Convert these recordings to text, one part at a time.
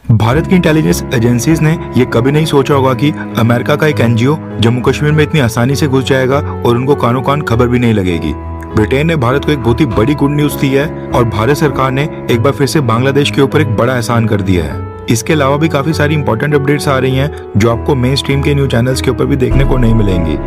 भारत की intelligence agencies ने ये कभी नहीं सोचा होगा कि अमेरिका का एक एनजीओ जम्मू कश्मीर में इतनी आसानी से घुस जाएगा और उनको कानो कान खबर भी नहीं लगेगी। ब्रिटेन ने भारत को एक बहुत ही बड़ी गुड न्यूज दी है और भारत सरकार ने एक बार फिर से बांग्लादेश के ऊपर एक बड़ा एहसान कर दिया है। इसके अलावा भी काफी सारी इंपॉर्टेंट अपडेट्स आ रही हैं जो आपको मेन स्ट्रीम के न्यूज चैनल्स के ऊपर भी देखने को नहीं मिलेंगी,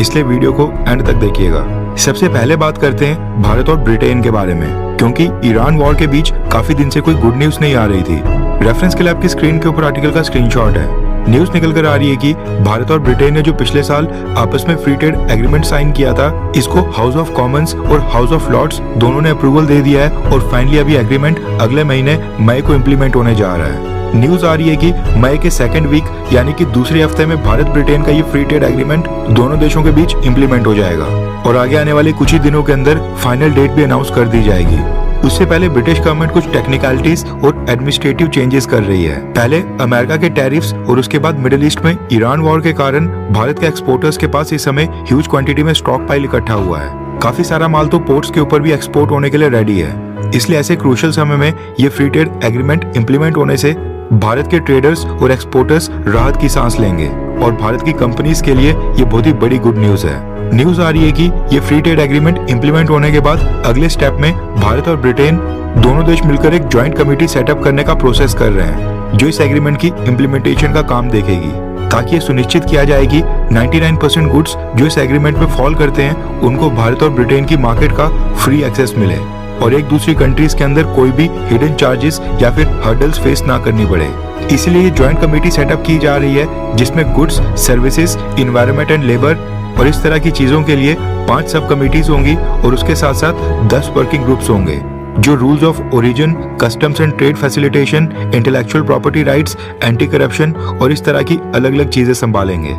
इसलिए वीडियो को एंड तक देखिएगा। सबसे पहले बात करते हैं भारत और ब्रिटेन के बारे में, क्योंकि ईरान वॉर के बीच काफी दिन से कोई गुड न्यूज नहीं आ रही थी। रेफरेंस के लिए आपकी स्क्रीन के ऊपर आर्टिकल का स्क्रीनशॉट है। न्यूज निकल कर आ रही है कि भारत और ब्रिटेन ने जो पिछले साल आपस में फ्री ट्रेड एग्रीमेंट साइन किया था, इसको हाउस ऑफ कॉमन्स और हाउस ऑफ लॉर्ड्स दोनों ने अप्रूवल दे दिया है और फाइनली अभी एग्रीमेंट अगले महीने मई को इम्प्लीमेंट होने जा रहा है। न्यूज आ रही है कि मई के सेकंड वीक यानी कि दूसरे हफ्ते में भारत ब्रिटेन का ये फ्री ट्रेड एग्रीमेंट दोनों देशों के बीच इम्प्लीमेंट हो जाएगा और आगे आने वाले कुछ ही दिनों के अंदर फाइनल डेट भी अनाउंस कर दी जाएगी। उससे पहले ब्रिटिश गवर्नमेंट कुछ टेक्निकलिटीज और एडमिनिस्ट्रेटिव चेंजेस कर रही है। पहले अमेरिका के टैरिफ्स और उसके बाद मिडिल ईस्ट में ईरान वॉर के कारण भारत के एक्सपोर्टर्स के पास इस समय ह्यूज क्वांटिटी में स्टॉक पाइल इकट्ठा हुआ है। काफी सारा माल तो पोर्ट्स के ऊपर भी एक्सपोर्ट होने के लिए रेडी है। इसलिए ऐसे क्रूशियल समय में ये फ्री ट्रेड एग्रीमेंट इम्प्लीमेंट होने से भारत के ट्रेडर्स और एक्सपोर्टर्स राहत की सांस लेंगे और भारत की कंपनीज के लिए ये बहुत ही बड़ी गुड न्यूज है। न्यूज आ रही है कि ये फ्री ट्रेड एग्रीमेंट इम्प्लीमेंट होने के बाद अगले स्टेप में भारत और ब्रिटेन दोनों देश मिलकर एक ज्वाइंट कमेटी सेटअप करने का प्रोसेस कर रहे हैं जो इस एग्रीमेंट की इम्प्लीमेंटेशन का काम देखेगी, ताकि ये सुनिश्चित किया जाए कि 99% गुड्स जो इस एग्रीमेंट में फॉल करते हैं उनको भारत और ब्रिटेन की मार्केट का फ्री एक्सेस मिले और एक दूसरी कंट्रीज के अंदर कोई भी हिडन चार्जेस या फिर हर्डल्स फेस ना करनी पड़े। इसलिए ये ज्वाइंट कमेटी सेटअप की जा रही है जिसमें goods, services, environment and labour और इस तरह की चीजों के लिए 5 सब कमेटीज होंगी और उसके साथ साथ 10 वर्किंग ग्रुप्स होंगे जो rules of origin, customs and trade facilitation, intellectual property rights, anti corruption और इस तरह की अलग अलग चीजें संभालेंगे।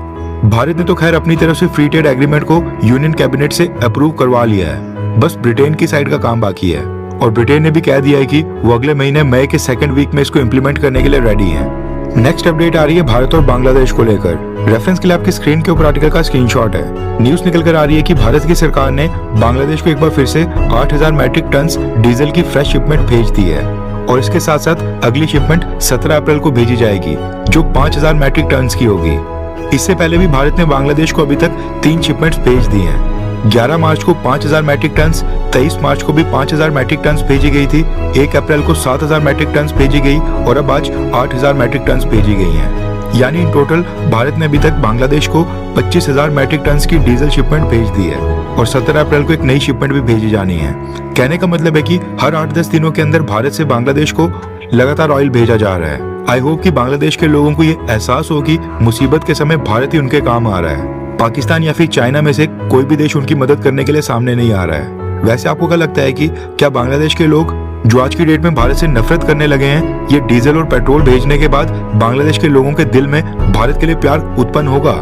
भारत ने तो खैर अपनी तरफ से फ्री ट्रेड एग्रीमेंट को यूनियन कैबिनेट से अप्रूव करवा लिया है, बस ब्रिटेन की साइड का काम बाकी है और ब्रिटेन ने भी कह दिया है कि वो अगले महीने मई के सेकंड वीक में इसको इम्प्लीमेंट करने के लिए रेडी है। नेक्स्ट अपडेट आ रही है भारत और बांग्लादेश को लेकर। रेफरेंस के लिए आपकी स्क्रीन के ऊपर आर्टिकल का स्क्रीनशॉट है। न्यूज निकल कर आ रही है कि भारत की सरकार ने बांग्लादेश को एक बार फिर से 8000 मैट्रिक टन डीजल की फ्रेश शिपमेंट भेज दी है और इसके साथ साथ अगली शिपमेंट 17 अप्रैल को भेजी जाएगी जो 5000 मैट्रिक टन की होगी। इससे पहले भी भारत ने बांग्लादेश को अभी तक 3 शिपमेंट्स भेज दी हैं। 11 मार्च को 5000 मैट्रिक टन, 23 मार्च को भी 5000 मैट्रिक टन भेजी गई थी, 1 अप्रैल को 7000 मैट्रिक टन भेजी गई और अब आज 8000 मैट्रिक टन भेजी गई हैं। यानी इन टोटल भारत ने अभी तक बांग्लादेश को 25000 मैट्रिक टन की डीजल शिपमेंट भेज दी है और 17 अप्रैल को एक नई शिपमेंट भी भेजी जानी है। कहने का मतलब है कि हर 8-10 दिनों के अंदर भारत से बांग्लादेश को लगातार ऑयल भेजा जा रहा है। आई होप कि बांग्लादेश के लोगों को ये एहसास हो कि मुसीबत के समय भारत ही उनके काम आ रहा है। पाकिस्तान या फिर चाइना में से कोई भी देश उनकी मदद करने के लिए सामने नहीं आ रहा है। वैसे आपको क्या लगता है कि क्या बांग्लादेश के लोग जो आज की डेट में भारत से नफरत करने लगे हैं, ये डीजल और पेट्रोल भेजने के बाद बांग्लादेश के लोगों के दिल में भारत के लिए प्यार उत्पन्न होगा?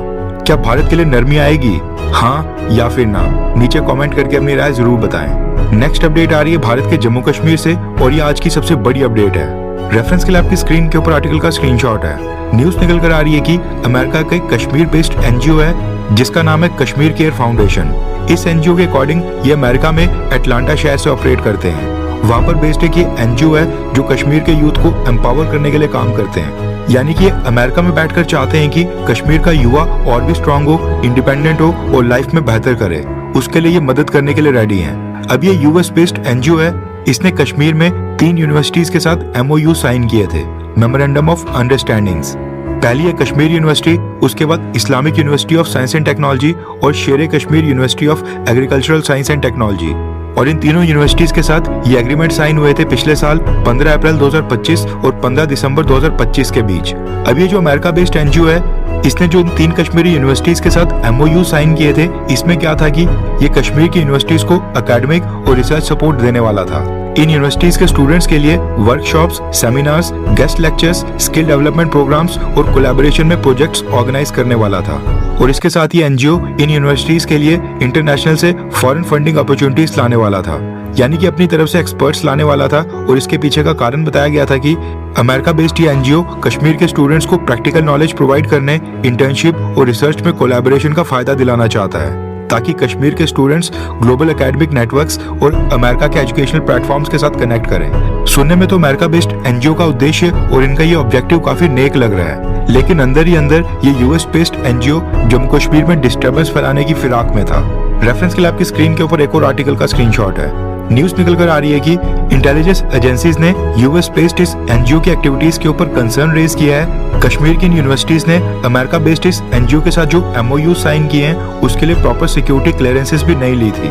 क्या भारत के लिए नरमी आएगी, हाँ या फिर ना? नीचे कमेंट करके अपनी राय जरूर बताएं। नेक्स्ट अपडेट आ रही है भारत के जम्मू कश्मीर से और ये आज की सबसे बड़ी अपडेट है। रेफरेंस के लिए आपकी स्क्रीन के ऊपर आर्टिकल का स्क्रीनशॉट है। न्यूज निकल कर आ रही है कि अमेरिका का एक कश्मीर बेस्ड एनजीओ है जिसका नाम है कश्मीर केयर फाउंडेशन। इस एनजीओ के अकॉर्डिंग ये अमेरिका में अटलांटा शहर से ऑपरेट करते हैं। वहाँ पर बेस्ड एक एनजीओ है जो कश्मीर के यूथ को एम्पावर करने के लिए काम करते हैं। यानी कि अमेरिका में बैठकर चाहते हैं कि कश्मीर का युवा और भी स्ट्रांग हो, इंडिपेंडेंट हो और लाइफ में बेहतर करे। उसके लिए ये मदद करने के लिए रेडी हैं। अब ये यूएस बेस्ड एनजीओ है। इसने कश्मीर में 3 यूनिवर्सिटीज के साथ MOU साइन किए थे, मेमोरेंडम ऑफ अंडरस्टैंडिंग्स। पहली है कश्मीर यूनिवर्सिटी, उसके बाद Islamic university of science and technology और शेर Kashmir university of agricultural science and technology. और इन तीनों यूनिवर्सिटीज के साथ ये एग्रीमेंट साइन हुए थे पिछले साल 15 अप्रैल 2025 और 15 दिसंबर 2025 के बीच। अब ये जो अमेरिका बेस्ड एनजीओ है, इसने जो इन 3 कश्मीरी यूनिवर्सिटीज के साथ MOU साइन किए थे, इसमें क्या था कि ये कश्मीर की यूनिवर्सिटीज को एकेडमिक और रिसर्च सपोर्ट देने वाला था। इन यूनिवर्सिटीज के स्टूडेंट्स के लिए workshops, seminars, guest lectures, skill development programs और कोलैबोरेशन में प्रोजेक्ट्स ऑर्गेनाइज करने वाला था। और इसके साथ ही एनजीओ इन यूनिवर्सिटीज के लिए इंटरनेशनल से फॉरेन फंडिंग अपॉर्चुनिटीज लाने वाला था, यानी कि अपनी तरफ से एक्सपर्ट्स लाने वाला था। और इसके पीछे का कारण बताया गया था कि अमेरिका बेस्ड ये एनजीओ कश्मीर के स्टूडेंट्स को प्रैक्टिकल नॉलेज प्रोवाइड करने, इंटर्नशिप और रिसर्च में कोलैबोरेशन का फायदा दिलाना चाहता है। ताकि कश्मीर के स्टूडेंट्स ग्लोबल एकेडमिक नेटवर्क्स और अमेरिका के एजुकेशनल प्लेटफॉर्म्स के साथ कनेक्ट करें। सुनने में तो अमेरिका बेस्ड एनजीओ का उद्देश्य और इनका ये ऑब्जेक्टिव काफी नेक लग रहा है, लेकिन अंदर ही अंदर ये US based NGO Jammu Kashmir में डिस्टर्बेंस फैलाने की फिराक में था। रेफरेंस के लिए आपकी स्क्रीन के ऊपर एक और आर्टिकल का स्क्रीनशॉट है। न्यूज निकल कर आ रही है कि इंटेलिजेंस एजेंसीज ने यूएस बेस्ड इस एनजीओ की एक्टिविटीज के ऊपर कंसर्न रेज किया है। कश्मीर की यूनिवर्सिटीज ने अमेरिका बेस्ड इस एनजीओ के साथ जो एमओयू साइन किए हैं उसके लिए प्रॉपर सिक्योरिटी क्लियरेंसेस भी नहीं ली थी,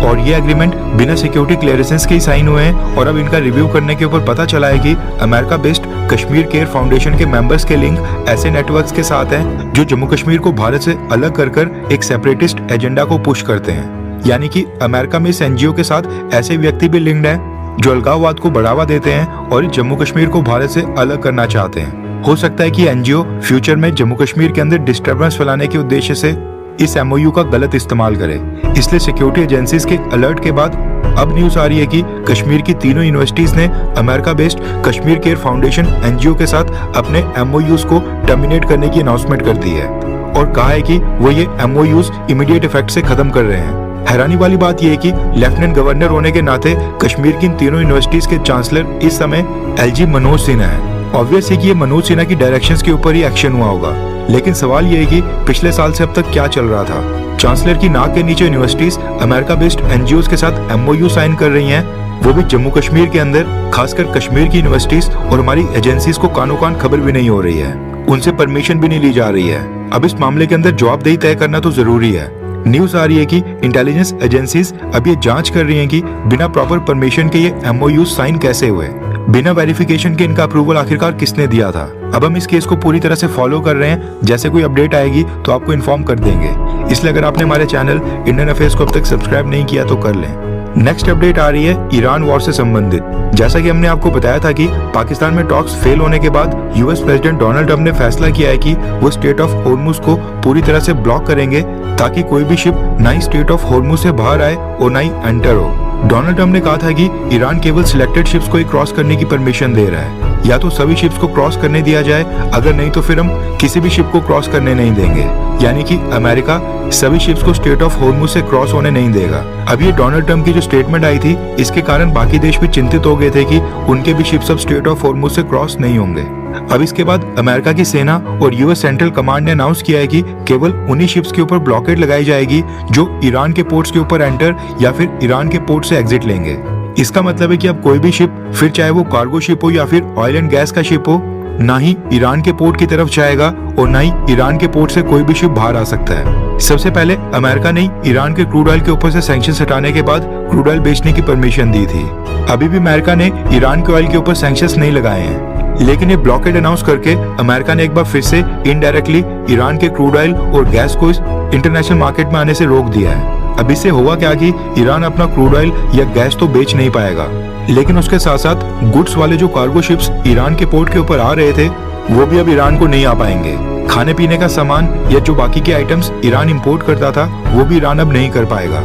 और ये एग्रीमेंट बिना सिक्योरिटी क्लियरेंसेस के ही साइन हुए हैं। और अब इनका रिव्यू करने के ऊपर पता चला है कि America based Kashmir care foundation के मेंबर्स के लिंक ऐसे नेटवर्क्स के साथ हैं जो जम्मू कश्मीर को भारत से अलग कर एक सेपरेटिस्ट एजेंडा को पुश करते हैं। यानी कि अमेरिका में इस एनजीओ के साथ ऐसे व्यक्ति भी लिंक्ड हैं जो अलगाववाद को बढ़ावा देते हैं और जम्मू कश्मीर को भारत से अलग करना चाहते हैं। हो सकता है कि एनजीओ फ्यूचर में जम्मू कश्मीर के अंदर डिस्टर्बेंस फैलाने के उद्देश्य से इस एमओयू का गलत इस्तेमाल करे। इसलिए सिक्योरिटी एजेंसीज के अलर्ट के बाद अब न्यूज आ रही है कि कश्मीर की तीनों यूनिवर्सिटीज ने America based Kashmir care foundation NGO के साथ अपने एमओयूज को टर्मिनेट करने की अनाउंसमेंट कर दी है और कहा है कि वो ये एमओयूज इमीडिएट इफेक्ट से खत्म कर रहे हैं। हैरानी वाली बात यह है कि लेफ्टिनेंट गवर्नर होने के नाते कश्मीर की इन तीनों यूनिवर्सिटीज के चांसलर इस समय एलजी मनोज सिन्हा है। ऑब्वियस है कि ये मनोज सिन्हा की डायरेक्शंस के ऊपर ही एक्शन हुआ होगा, लेकिन सवाल ये है कि पिछले साल से अब तक क्या चल रहा था। चांसलर की नाक के नीचे यूनिवर्सिटीज अमेरिका बेस्ड एनजीओज के साथ एमओयू साइन कर रही हैं, वो भी जम्मू कश्मीर के अंदर, खासकर कश्मीर की यूनिवर्सिटीज और हमारी एजेंसीज को कानो कान खबर भी नहीं हो रही है, उनसे परमिशन भी नहीं ली जा रही है। अब इस मामले के अंदर जवाबदेही तय करना तो जरूरी है। न्यूज आ रही है कि इंटेलिजेंस एजेंसीज अब ये जांच कर रही हैं कि बिना प्रॉपर परमिशन के ये एमओयू साइन कैसे हुए, बिना वेरिफिकेशन के इनका अप्रूवल आखिरकार किसने दिया था। अब हम इस केस को पूरी तरह से फॉलो कर रहे हैं, जैसे कोई अपडेट आएगी तो आपको इन्फॉर्म कर देंगे। इसलिए अगर आपने हमारे चैनल इंडियन अफेयर्स को अब तक सब्सक्राइब नहीं किया तो कर लें। नेक्स्ट अपडेट आ रही है ईरान वॉर से संबंधित। जैसा कि हमने आपको बताया था कि पाकिस्तान में टॉक्स फेल होने के बाद यूएस प्रेसिडेंट डोनाल्ड ट्रंप ने फैसला किया है कि वो स्टेट ऑफ हॉर्मुज को पूरी तरह से ब्लॉक करेंगे ताकि कोई भी शिप ना ही स्टेट ऑफ हॉर्मुज से बाहर आए और ना ही एंटर हो। डोनाल्ड ट्रंप ने कहा था कि ईरान केवल सिलेक्टेड शिप्स को ही क्रॉस करने की परमिशन दे रहा है, या तो सभी शिप्स को क्रॉस करने दिया जाए, अगर नहीं तो फिर हम किसी भी शिप को क्रॉस करने नहीं देंगे। यानी कि अमेरिका सभी शिप्स को स्टेट ऑफ हॉर्मुज से क्रॉस होने नहीं देगा। अब ये डोनाल्ड ट्रंप की जो स्टेटमेंट आई थी, इसके कारण बाकी देश भी चिंतित हो गए थे कि उनके भी शिप्स अब स्टेट ऑफ हॉर्मुज से क्रॉस नहीं होंगे। अब इसके बाद अमेरिका की सेना और यूएस सेंट्रल कमांड ने अनाउंस किया है कि केवल उन्हीं शिप्स के ऊपर ब्लॉकेड लगाई जाएगी जो ईरान के पोर्ट्स के ऊपर एंटर या फिर ईरान के पोर्ट से एग्जिट लेंगे। इसका मतलब है कि अब कोई भी शिप, फिर चाहे वो कार्गो शिप हो या फिर ऑयल एंड गैस का शिप हो, ना ही ईरान के पोर्ट की तरफ जाएगा और ना ही ईरान के पोर्ट से कोई भी शिप बाहर आ सकता है। सबसे पहले अमेरिका ने ईरान के क्रूड ऑयल के ऊपर से सैंक्शंस हटाने के बाद क्रूड ऑयल बेचने की परमिशन दी थी। अभी भी अमेरिका ने ईरान के ऑयल के ऊपर सैंक्शंस नहीं लगाए हैं, लेकिन ये ब्लॉकेड अनाउंस करके अमेरिका ने एक बार फिर से इनडायरेक्टली ईरान के क्रूड ऑयल और गैस को इस इंटरनेशनल मार्केट में आने से रोक दिया है। अब इससे होगा क्या कि ईरान अपना क्रूड ऑयल या गैस तो बेच नहीं पाएगा, लेकिन उसके साथ साथ गुड्स वाले जो कार्गो शिप्स ईरान के पोर्ट के ऊपर आ रहे थे वो भी अब ईरान को नहीं आ पाएंगे। खाने पीने का सामान या जो बाकी के आइटम्स ईरान इंपोर्ट करता था वो भी ईरान अब नहीं कर पाएगा।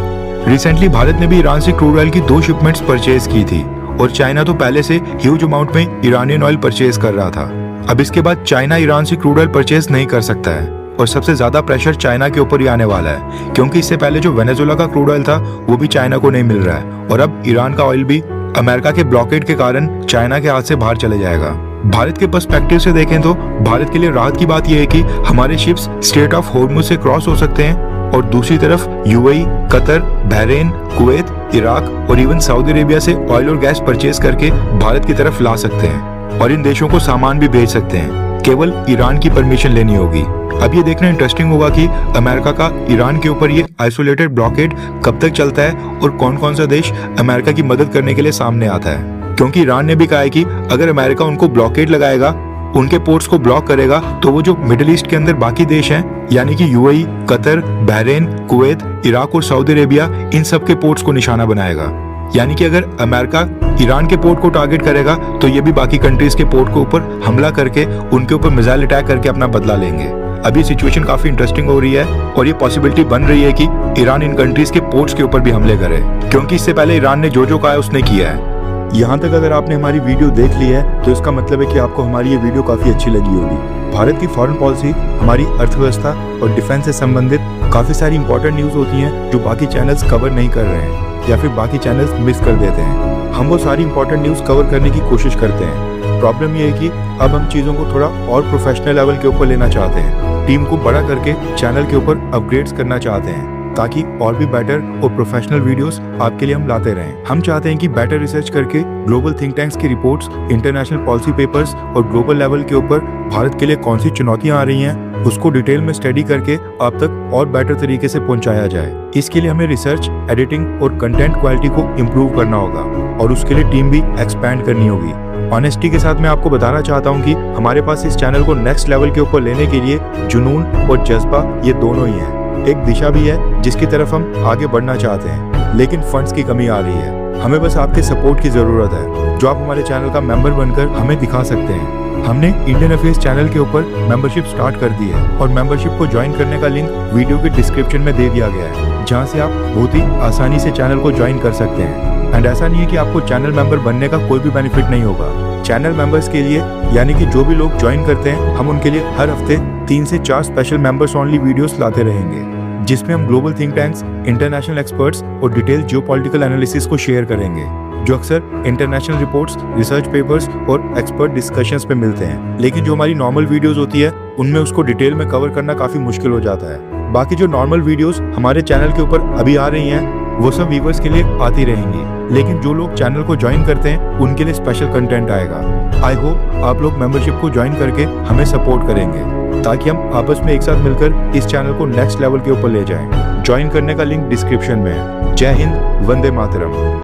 रिसेंटली भारत ने भी ईरान से क्रूड ऑयल की 2 शिपमेंट्स परचेज की थी और चाइना तो पहले से ह्यूज अमाउंट में ईरानियन ऑयल परचेज कर रहा था। अब इसके बाद चाइना ईरान से क्रूड ऑयल परचेज नहीं कर सकता है और सबसे ज्यादा प्रेशर चाइना के ऊपर ही आने वाला है, क्योंकि इससे पहले जो वेनेजुएला का क्रूड ऑयल था वो भी चाइना को नहीं मिल रहा है और अब ईरान का ऑयल भी अमेरिका के ब्लॉकेड के कारण चाइना के हाथ से बाहर चले जाएगा। भारत के पर्सपेक्टिव से देखें तो भारत के लिए राहत की बात यह है कि हमारे शिप्स स्टेट ऑफ हॉर्मुज से क्रॉस हो सकते हैं और दूसरी तरफ UAE, Qatar, Bahrain, Kuwait, Iraq और इवन सऊदी अरेबिया से ऑयल और गैस परचेज करके भारत की तरफ ला सकते हैं और इन देशों को सामान भी भेज सकते हैं। केवल ईरान की परमिशन लेनी होगी। अब ये देखना इंटरेस्टिंग होगा कि अमेरिका का ईरान के ऊपर ये आइसोलेटेड ब्लॉकेड कब तक चलता है और कौन कौन सा देश अमेरिका की मदद करने के लिए सामने आता है, क्योंकि ईरान ने भी कहा है कि अगर अमेरिका उनको ब्लॉकेड लगाएगा, उनके पोर्ट्स को ब्लॉक करेगा, तो वो जो मिडिल ईस्ट के अंदर बाकी देश हैं यानी कि UAE, Qatar, Bahrain, Kuwait, Iraq और सऊदी अरेबिया, इन सब के पोर्ट्स को निशाना बनाएगा। यानी कि अगर अमेरिका ईरान के पोर्ट को टारगेट करेगा तो ये भी बाकी कंट्रीज के पोर्ट के ऊपर हमला करके उनके ऊपर मिसाइल अटैक करके अपना बदला लेंगे। अभी सिचुएशन काफी इंटरेस्टिंग हो रही है और ये पॉसिबिलिटी बन रही है कि ईरान इन कंट्रीज के पोर्ट्स के ऊपर भी हमले करे, क्योंकि इससे पहले ईरान ने जो कहा है उसने किया है। यहाँ तक अगर आपने हमारी वीडियो देख ली है तो इसका मतलब है कि आपको हमारी ये वीडियो काफी अच्छी लगी होगी। भारत की फॉरेन पॉलिसी, हमारी अर्थव्यवस्था और डिफेंस से संबंधित काफ़ी सारी इंपॉर्टेंट न्यूज़ होती हैं जो बाकी चैनल्स कवर नहीं कर रहे हैं या फिर बाकी चैनल्स मिस कर देते हैं। हम वो सारी इंपॉर्टेंट न्यूज़ कवर करने की कोशिश करते हैं। प्रॉब्लम ये है कि अब हम चीज़ों को थोड़ा और प्रोफेशनल लेवल के ऊपर लेना चाहते हैं, टीम को बड़ा करके चैनल के ऊपर अपग्रेड्स करना चाहते हैं ताकि और भी बेटर और प्रोफेशनल वीडियोस आपके लिए हम लाते रहें। हम चाहते हैं कि बेटर रिसर्च करके ग्लोबल थिंक टैंक्स की रिपोर्ट्स, इंटरनेशनल पॉलिसी पेपर्स और ग्लोबल लेवल के ऊपर भारत के लिए कौन सी चुनौतियां आ रही हैं उसको डिटेल में स्टडी करके आप तक और बेटर तरीके से पहुंचाया जाए। इसके लिए हमें रिसर्च, एडिटिंग और कंटेंट क्वालिटी को इम्प्रूव करना होगा और उसके लिए टीम भी एक्सपैंड करनी होगी। ऑनेस्टी के साथ मैं आपको बताना चाहता हूँ कि हमारे पास इस चैनल को नेक्स्ट लेवल के ऊपर लेने के लिए जुनून और जज्बा ये दोनों ही हैं। एक दिशा भी है जिसकी तरफ हम आगे बढ़ना चाहते हैं, लेकिन फंड्स की कमी आ रही है। हमें बस आपके सपोर्ट की जरूरत है जो आप हमारे चैनल का मेंबर बनकर हमें दिखा सकते हैं। हमने इंडियन अफेयर्स चैनल के ऊपर मेंबरशिप स्टार्ट कर दी है और मेंबरशिप को ज्वाइन करने का लिंक वीडियो के डिस्क्रिप्शन में दे दिया गया है, जहां से आप बहुत ही आसानी से चैनल को ज्वाइन कर सकते हैं। एंड ऐसा नहीं है कि आपको चैनल मेंबर बनने का कोई भी बेनिफिट नहीं होगा। चैनल मेंबर्स के लिए, यानी कि जो भी लोग ज्वाइन करते हैं, हम उनके लिए हर हफ्ते 3 से 4 स्पेशल मेंबर्स ओनली वीडियोस लाते रहेंगे जिसमें हम global think tanks, international experts और डिटेल जियोपॉलिटिकल एनालिसिस को शेयर करेंगे जो अक्सर इंटरनेशनल रिपोर्ट्स, रिसर्च पेपर्स और एक्सपर्ट डिस्कशंस पे मिलते हैं। लेकिन जो हमारी नॉर्मल वीडियोस होती है उनमें उसको डिटेल में कवर करना काफी मुश्किल हो जाता है। बाकी जो नॉर्मल वीडियोस हमारे चैनल के ऊपर अभी आ रही हैं वो सब व्यूअर्स के लिए आती रहेंगी, लेकिन जो लोग चैनल को ज्वाइन करते हैं उनके लिए स्पेशल कंटेंट आएगा। आई होप आप लोग मेंबरशिप को ज्वाइन करके हमें सपोर्ट करेंगे ताकि हम आपस में एक साथ मिलकर इस चैनल को नेक्स्ट लेवल के ऊपर ले जाएं। ज्वाइन करने का लिंक डिस्क्रिप्शन में है। जय हिंद, वंदे मातरम।